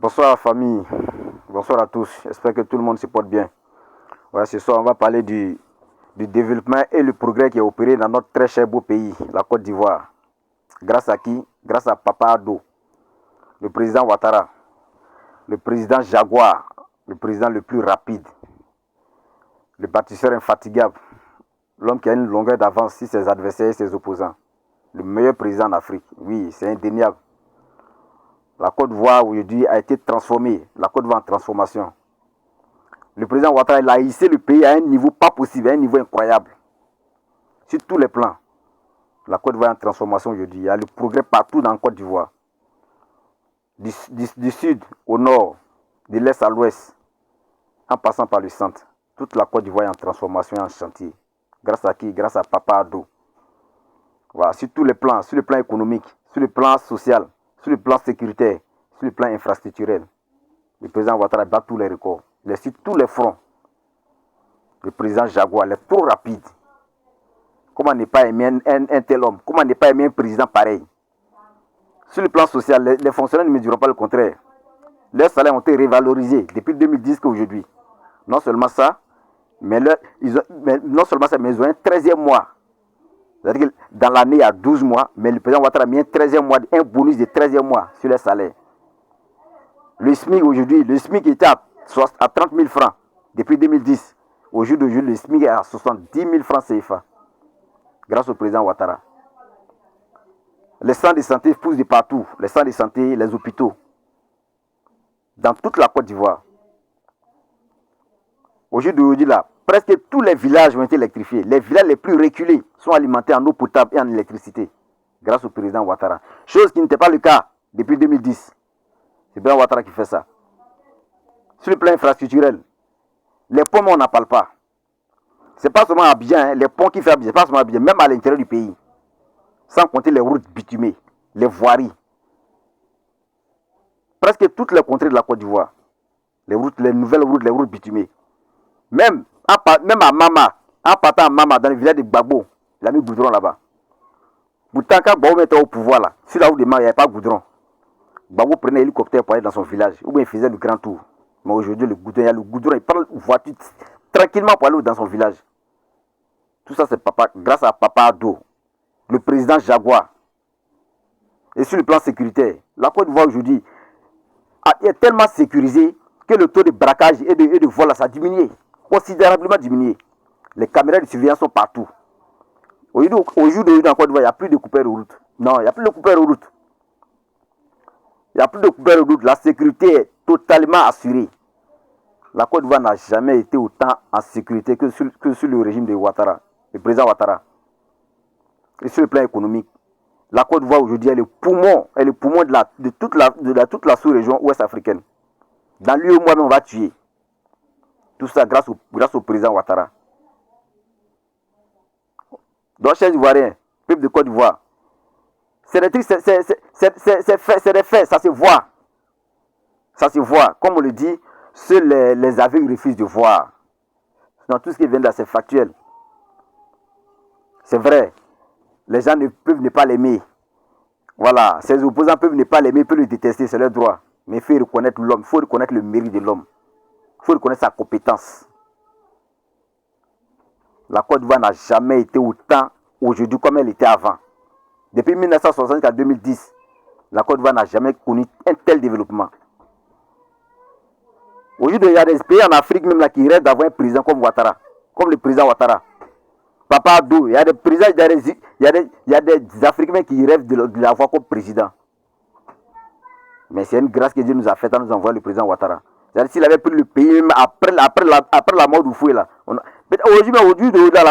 Bonsoir famille, bonsoir à tous, j'espère que tout le monde se porte bien. Voilà, ce soir on va parler du développement et le progrès qui est opéré dans notre très cher beau pays, la Côte d'Ivoire. Grâce à qui? Grâce à Papa Ado, le président Ouattara, le président Jaguar, le président le plus rapide, le bâtisseur infatigable, l'homme qui a une longueur d'avance sur ses adversaires et ses opposants. Le meilleur président en Afrique, oui, c'est indéniable. La Côte d'Ivoire aujourd'hui a été transformée, la Côte d'Ivoire en transformation. Le président Ouattara il a hissé le pays à un niveau pas possible, à un niveau incroyable. Sur tous les plans. La Côte d'Ivoire est en transformation aujourd'hui. Il y a le progrès partout dans la Côte d'Ivoire. Du sud au nord, de l'est à l'ouest, en passant par le centre. Toute la Côte d'Ivoire est en transformation et en chantier. Grâce à qui? Grâce à Papa Ado. Voilà, sur tous les plans, sur le plan économique, sur le plan social, sur le plan sécuritaire, sur le plan infrastructurel. Le président Ouattara bat tous les records. Il est sur tous les fronts. Le président Jaguar, il est trop rapide. Comment ne pas aimer un tel homme? Comment ne pas aimer un président pareil? Sur le plan social, les fonctionnaires ne me diront pas le contraire. Leurs salaires ont été révalorisés depuis 2010 qu'aujourd'hui. Non seulement ça, mais ils ont un 13e mois. C'est-à-dire que dans l'année, il y a 12 mois, mais le président Ouattara a mis un 13e mois, un bonus de 13e mois sur les salaires. Le SMIC aujourd'hui, le SMIC était à 30 000 francs depuis 2010. Au jour d'aujourd'hui, le SMIC est à 70 000 francs CFA. Grâce au président Ouattara. Les centres de santé poussent de partout. Les centres de santé, les hôpitaux. Dans toute la Côte d'Ivoire. Au jour d'aujourd'hui, là, presque tous les villages ont été électrifiés. Les villages les plus reculés sont alimentés en eau potable et en électricité. Grâce au président Ouattara. Chose qui n'était pas le cas depuis 2010. C'est le président Ouattara qui fait ça. Sur le plan infrastructurel, les ponts, on n'en parle pas. Ce n'est pas seulement à Abidjan, hein, les ponts qui fait Abidjan, ce n'est pas seulement à Abidjan, même à l'intérieur du pays. Sans compter les routes bitumées, les voiries. Presque toutes les contrées de la Côte d'Ivoire. Les nouvelles routes, les routes bitumées. Même à Mama, en partant à Mama, dans le village de Gbagbo, il a mis goudron là-bas. Pourtant, quand Gbagbo était au pouvoir, là, sur la route de Mama, il n'y avait pas de goudron. Gbagbo prenait un hélicoptère pour aller dans son village, ou bien il faisait le grand tour. Mais aujourd'hui, il y a le goudron, il prend une voiture tranquillement pour aller dans son village. Tout ça, c'est grâce à Papa Ado, le président Jaguar. Et sur le plan sécuritaire, la Côte d'Ivoire aujourd'hui est tellement sécurisée que le taux de braquage et de vol ça a diminué, considérablement diminué. Les caméras de surveillance sont partout. Au jour d'aujourd'hui, en Côte d'Ivoire, il n'y a plus de coupeurs de route. Non, il n'y a plus de coupeurs de route. Il n'y a plus de coupeurs de route. La sécurité est totalement assurée. La Côte d'Ivoire n'a jamais été autant en sécurité que sur le régime de Ouattara, le président Ouattara. Et sur le plan économique, la Côte d'Ivoire aujourd'hui est le poumon de toute la sous-région ouest africaine. Dans l'UEMOA, on va tuer. Tout ça grâce au président Ouattara. Donc, chers Ivoiriens, peuple de Côte d'Ivoire, c'est des faits, ça se voit. Ça se voit. Comme on le dit, seuls les aveugles refusent de voir. Dans tout ce qui vient de là, c'est factuel. C'est vrai. Les gens ne peuvent ne pas l'aimer. Voilà. Ses opposants peuvent ne pas l'aimer, peuvent le détester, c'est leur droit. Mais il faut reconnaître l'homme, il faut reconnaître le mérite de l'homme. Il faut reconnaître sa compétence. La Côte d'Ivoire n'a jamais été autant aujourd'hui comme elle était avant. Depuis 1960 à 2010, la Côte d'Ivoire n'a jamais connu un tel développement. Aujourd'hui, il y a des pays en Afrique même là qui rêvent d'avoir un président comme Ouattara, comme le président Ouattara. Papa Ado, il y a des présidents, il y a des Africains qui rêvent de l'avoir comme président. Mais c'est une grâce que Dieu nous a faite en nous envoyant le président Ouattara. C'est-à-dire s'il avait pris le pays même après la mort du fouet là. Aujourd'hui, la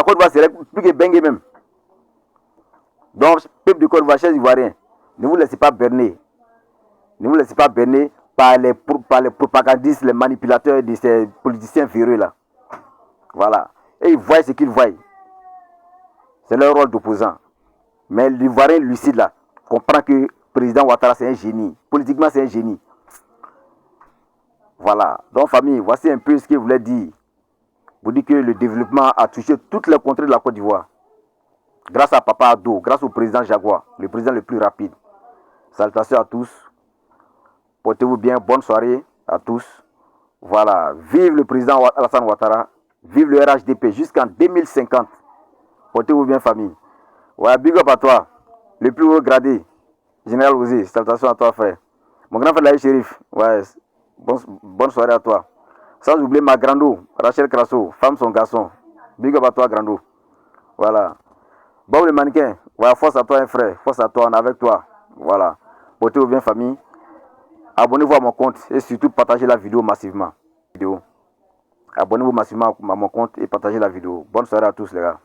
Côte d'Ivoire serait plus que Bengue même. Donc, peuple de Côte d'Ivoire, chers Ivoiriens, ne vous laissez pas berner. Ne vous laissez pas berner par les propagandistes, les manipulateurs de ces politiciens véreux là. Voilà. Et ils voient ce qu'ils voient. C'est leur rôle d'opposant. Mais l'Ivoirien lucide là comprend que le président Ouattara c'est un génie. Politiquement c'est un génie. Voilà. Donc famille, voici un peu ce que je voulais dire. Vous dites que le développement a touché toutes les contrées de la Côte d'Ivoire. Grâce à Papa Ado, grâce au président Jaguar, le président le plus rapide. Salutations à tous. Portez-vous bien. Bonne soirée à tous. Voilà. Vive le président Alassane Ouattara. Vive le RHDP jusqu'en 2050. Portez-vous bien, famille. Ouais, big up à toi. Le plus haut gradé. Général Ouzé. Salutations à toi, frère. Mon grand frère Laï Chérif. Ouais. Bonne soirée à toi. Sans oublier ma grando, Rachel Crasso. Femme son garçon. Big up à toi, grando. Voilà. Bon, le mannequin. Ouais, force à toi, un frère. Force à toi, on est avec toi. Voilà. Portez-vous bien, famille. Abonnez-vous à mon compte et surtout partagez la vidéo massivement. Abonnez-vous massivement à mon compte et partagez la vidéo. Bonne soirée à tous, les gars.